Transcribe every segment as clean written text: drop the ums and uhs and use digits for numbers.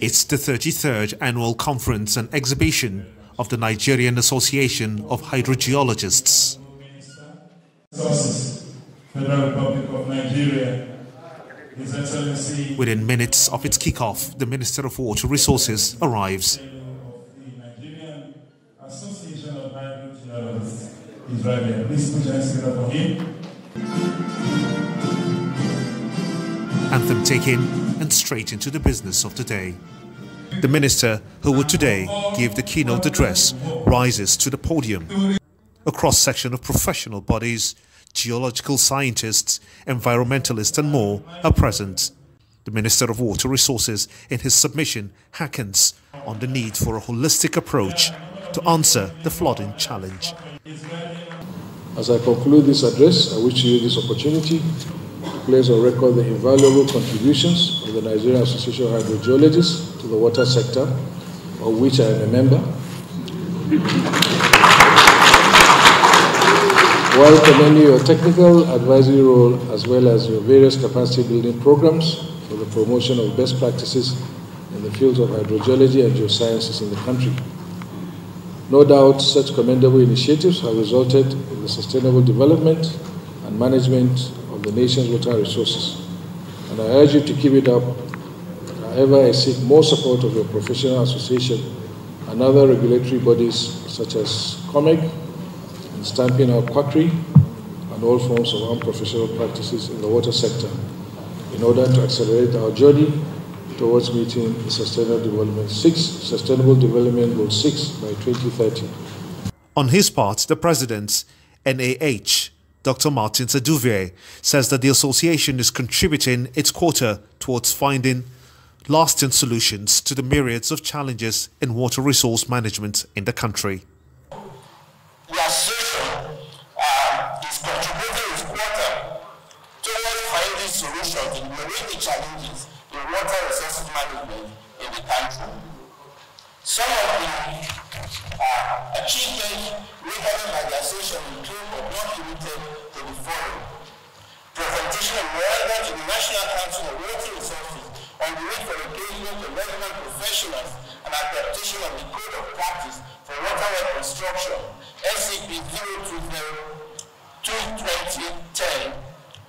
It's the 33rd Annual Conference and Exhibition of the Nigerian Association of Hydrogeologists. Federal Republic of Nigeria, His Excellency. Within minutes of its kickoff, the Minister of Water Resources arrives. The Nigerian Association of Hydrogeologists is right there. Please put your hands together for him. Anthem taken and straight into the business of the day. The minister, who would today give the keynote address, rises to the podium. A cross-section of professional bodies, geological scientists, environmentalists and more are present. The Minister of Water Resources, in his submission, reckons on the need for a holistic approach to answer the flooding challenge. As I conclude this address, I wish to use this opportunity to place on record the invaluable contributions of the Nigerian Association of Hydrogeologists to the water sector, of which I am a member. While commending your technical advisory role as well as your various capacity building programs for the promotion of best practices in the fields of hydrogeology and geosciences in the country. No doubt such commendable initiatives have resulted in the sustainable development and management of the nation's water resources. And I urge you to keep it up. However, I seek more support of your professional association and other regulatory bodies such as COMEG, in stamping out quackery and all forms of unprofessional practices in the water sector in order to accelerate our journey towards meeting the Sustainable Development Goal 6 by 2030. On his part, the President, NAH, Dr. Martin Saduvier, says that the association is contributing its quota towards finding lasting solutions to the myriads of challenges in water resource management in the country. The association is contributing its quota towards finding solutions to the challenges in water resources management in the country. Some of the achievements recorded by the association include but not limited to the following: presentation of memoranda to the National Council of Water Resources on the need for engagement of relevant professionals and adaptation of the code of practice for waterway construction, SCP 020-22010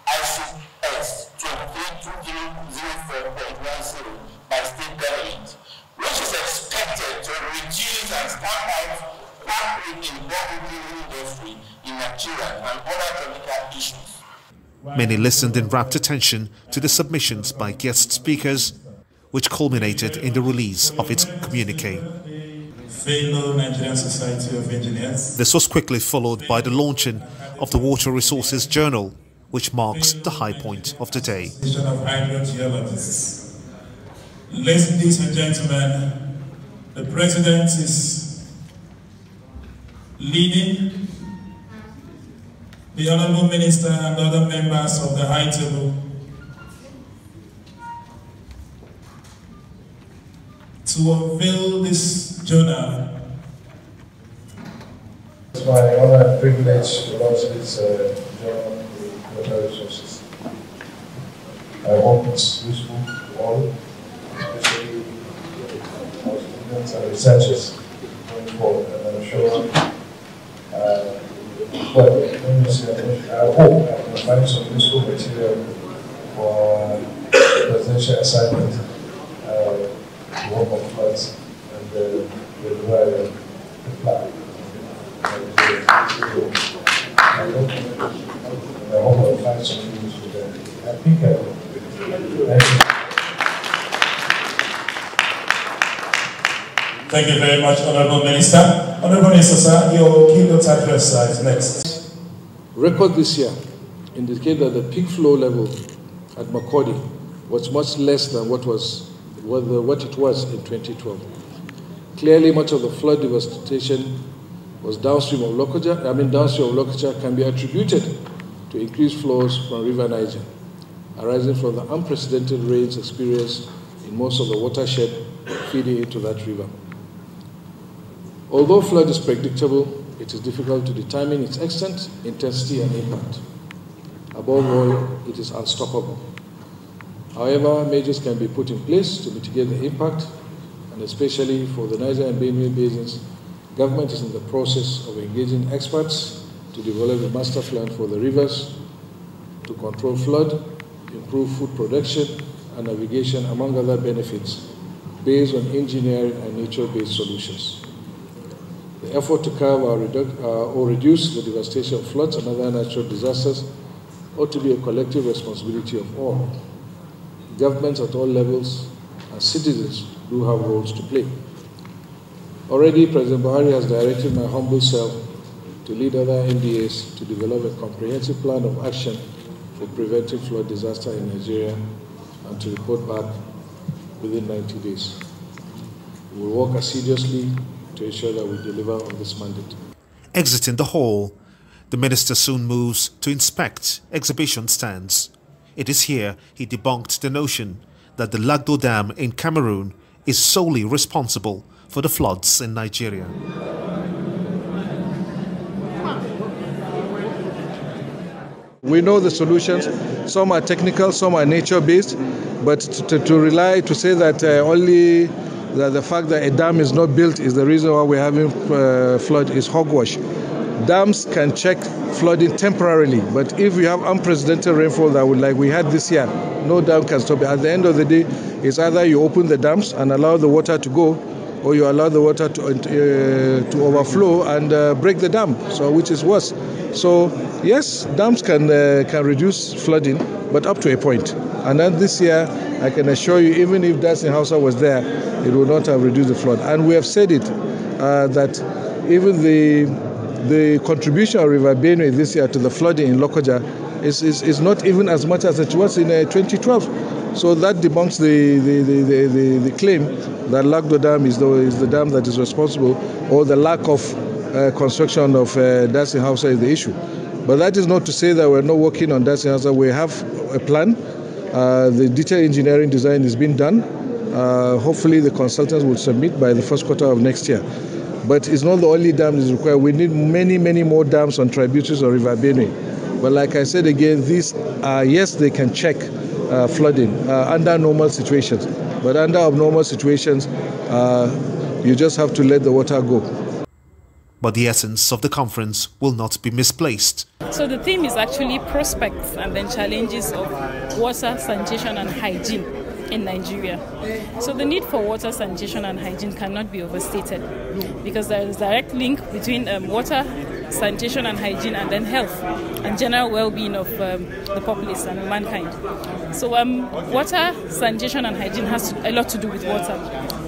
ICS 232004.10 by state government, which is expected to reduce and stamp out quackery in the bottling industry in Nigeria and other technical issues. Many listened in rapt attention to the submissions by guest speakers, which culminated in the release of its communique. Fellow Nigerian Society of Engineers. This was quickly followed by the launching of the Water Resources Journal, which marks the high point of the day. Association of Hydrogeologists. Ladies and gentlemen, the President is leading the Honorable Minister and other members of the High Table to unveil this journal. It's my honor and privilege to launch this journal on water resources. I hope it's useful to all, especially our students and researchers going forward. And I'm sure, well, let me say, I hope I can find some useful material for the presidential assignment. To work on floods and the plan. I hope I'll find some news with that. I think I will. Thank you very much, Honorable Minister. Honorable Minister, sir, your keynote address is next. Record this year indicate that the peak flow level at Makurdi was much less than what it was in 2012. Clearly, much of the flood devastation was downstream of Lokoja can be attributed to increased flows from River Niger, arising from the unprecedented rains experienced in most of the watershed feeding into that river. Although flood is predictable, it is difficult to determine its extent, intensity, and impact. Above all, it is unstoppable. However, measures can be put in place to mitigate the impact and especially for the Niger and Benue basins, government is in the process of engaging experts to develop a master plan for the rivers to control flood, improve food production and navigation, among other benefits, based on engineering and nature-based solutions. The effort to curb or reduce the devastation of floods and other natural disasters ought to be a collective responsibility of all. Governments at all levels and citizens do have roles to play. Already, President Buhari has directed my humble self to lead other NDAs to develop a comprehensive plan of action for preventing flood disaster in Nigeria and to report back within 90 days. We will work assiduously to ensure that we deliver on this mandate. Exiting the hall, the minister soon moves to inspect exhibition stands. It is here he debunked the notion that the Lagdo Dam in Cameroon is solely responsible for the floods in Nigeria. We know the solutions. Some are technical, some are nature-based, but to rely to say that only the fact that a dam is not built is the reason why we're having flood is hogwash. Dams can check flooding temporarily, but if we have unprecedented rainfall like we had this year, no dam can stop it. At the end of the day, it's either you open the dams and allow the water to go, or you allow the water to overflow and break the dam, so which is worse. So yes, dams can reduce flooding, but up to a point. And then this year, I can assure you, even if Dancing Hausa was there, it would not have reduced the flood. And we have said it that even the contribution of River Benue this year to the flooding in Lokoja is not even as much as it was in 2012. So that debunks the claim that Lagdo Dam is the dam that is responsible, or the lack of construction of Dancing Hausa is the issue. But that is not to say that we're not working on Dancing Hausa. We have a plan. The detailed engineering design is being done. Hopefully the consultants will submit by the first quarter of next year. But it's not the only dam that is required. We need many, many more dams on tributaries of River Benue. But like I said again, these are, yes, they can check flooding under normal situations. But under abnormal situations, you just have to let the water go. But the essence of the conference will not be misplaced. So the theme is actually prospects and then challenges of water, sanitation and hygiene in Nigeria. So the need for water, sanitation and hygiene cannot be overstated, because there is a direct link between water, sanitation and hygiene, and then health and general well-being of the populace and mankind. So water, sanitation and hygiene has a lot to do with water.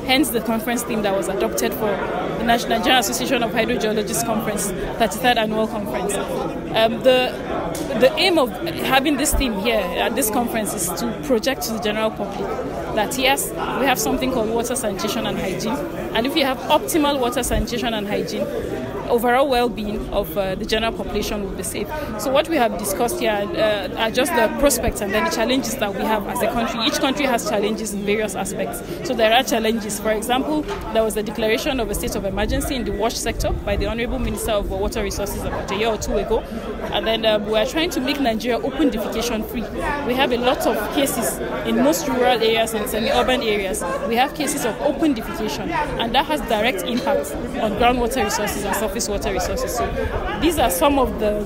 Hence the conference theme that was adopted for the Nigerian Association of Hydrogeologists Conference, 33rd Annual Conference. The aim of having this theme here at this conference is to project to the general public that yes, we have something called water, sanitation and hygiene, and if you have optimal water, sanitation and hygiene, overall well-being of the general population will be safe. So what we have discussed here are just the prospects and then the challenges that we have as a country. Each country has challenges in various aspects. So there are challenges. For example, there was the declaration of a state of emergency in the wash sector by the Honorable Minister of Water Resources about a year or two ago. And then we are trying to make Nigeria open defecation free. We have a lot of cases in most rural areas and semi-urban areas. We have cases of open defecation, and that has direct impact on groundwater resources and surface water resources. So these are some of the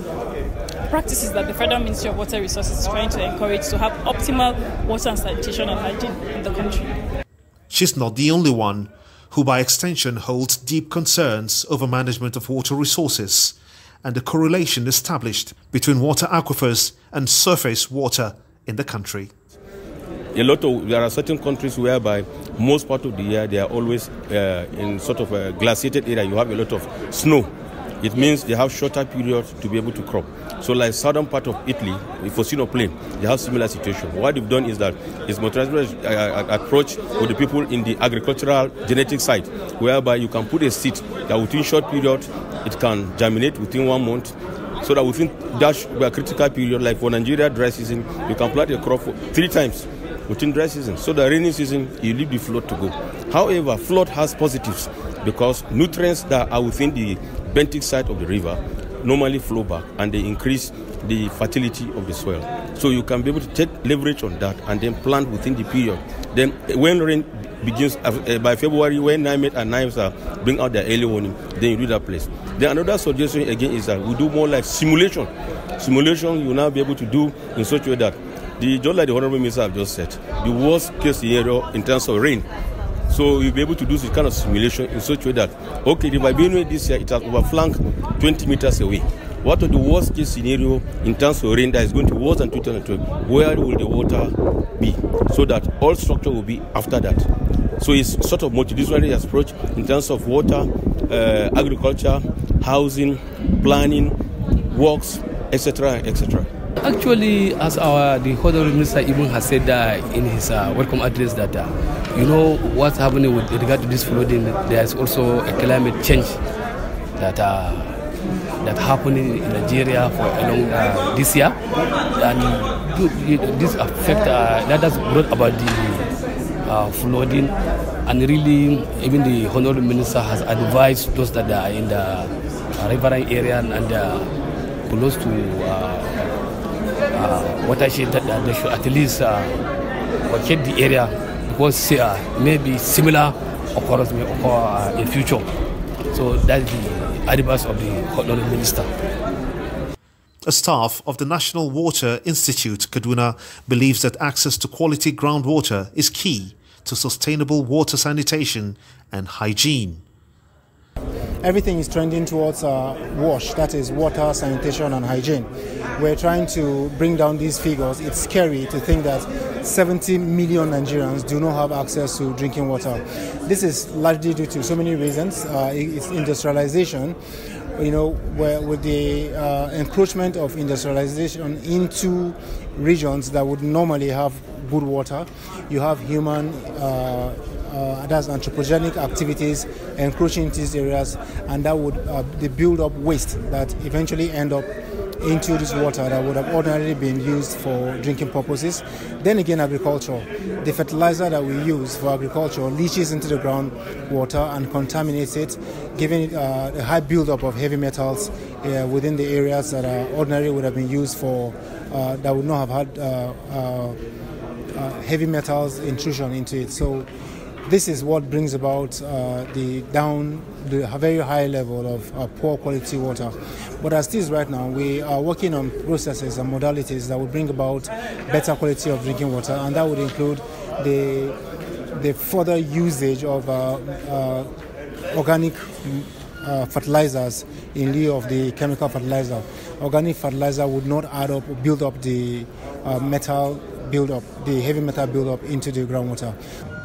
practices that the Federal Ministry of Water Resources is trying to encourage to have optimal water and sanitation and hygiene in the country. She's not the only one who by extension holds deep concerns over management of water resources and the correlation established between water aquifers and surface water in the country. There are certain countries whereby most part of the year they are always in sort of a glaciated area. You have a lot of snow. It means they have shorter periods to be able to crop. So like southern part of Italy, the Focino Plain, they have similar situation. What they've done is that it's motorized approach with the people in the agricultural genetic side, whereby you can put a seed that within short period, it can germinate within 1 month. So that within that critical period, like for Nigeria dry season, you can plant a crop 3 times within dry season. So the rainy season, you leave the flood to go. However, flood has positives because nutrients that are within the benthic side of the river normally flow back and they increase the fertility of the soil. So you can be able to take leverage on that and then plant within the period. Then when rain begins by February, when NIMET and NIMES bring out their early warning, then you do that place. Then another suggestion again is that we do more like simulation. Simulation you will now be able to do in such a way that just like the Honorable Minister have just said, the worst case scenario in terms of rain. So you'll be able to do this kind of simulation in such a way that, okay, the Benue this year, it has overflanked 20 meters away. What are the worst case scenario in terms of rain that is going to worse than 2012? Where will the water be? So that all structure will be after that. So it's sort of multidisciplinary approach in terms of water, agriculture, housing, planning, works, etc., etc. Actually, as the Honorable Minister even has said in his welcome address that, what's happening with regard to this flooding, there is also a climate change that happening in Nigeria for along this year, and this affect that has brought about the flooding, and really even the Honorable Minister has advised those that are in the riverine area and close to watershed that they should at least vacate the area, because maybe similar occurrence may occur in future. So that's the advice of the Honorable Minister. A staff of the National Water Institute, Kaduna, believes that access to quality groundwater is key to sustainable water sanitation and hygiene. Everything is trending towards WASH, that is water, sanitation and hygiene. We're trying to bring down these figures. It's scary to think that 70 million Nigerians do not have access to drinking water. This is largely due to so many reasons. It's industrialization, where with the encroachment of industrialization into regions that would normally have good water, you have human that's anthropogenic activities encroaching into these areas, and that would they build up waste that eventually end up into this water that would have ordinarily been used for drinking purposes. Then again, agriculture. The fertilizer that we use for agriculture leaches into the groundwater and contaminates it, giving it a high buildup of heavy metals within the areas that ordinarily would have been used for, that would not have had heavy metals intrusion into it. So this is what brings about the very high level of poor quality water. But as it is right now, we are working on processes and modalities that will bring about better quality of drinking water, and that would include the further usage of organic fertilizers in lieu of the chemical fertilizer. Organic fertilizer would not add up or build up the metal build-up, the heavy metal build-up into the groundwater.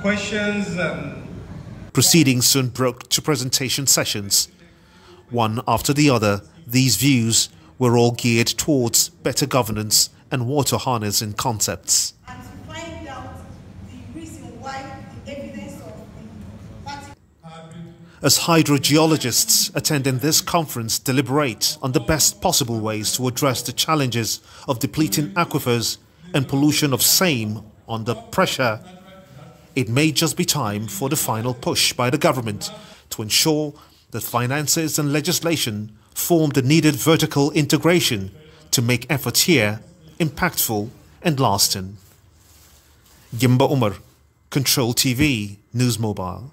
Questions? Proceedings soon broke to presentation sessions. One after the other, these views were all geared towards better governance and water harnessing concepts. And to find out the reason why the evidence of the As hydrogeologists attending this conference deliberate on the best possible ways to address the challenges of depleting aquifers and pollution of same under pressure, it may just be time for the final push by the government to ensure that finances and legislation form the needed vertical integration to make efforts here impactful and lasting. Gimba Umar, Control TV, News Mobile.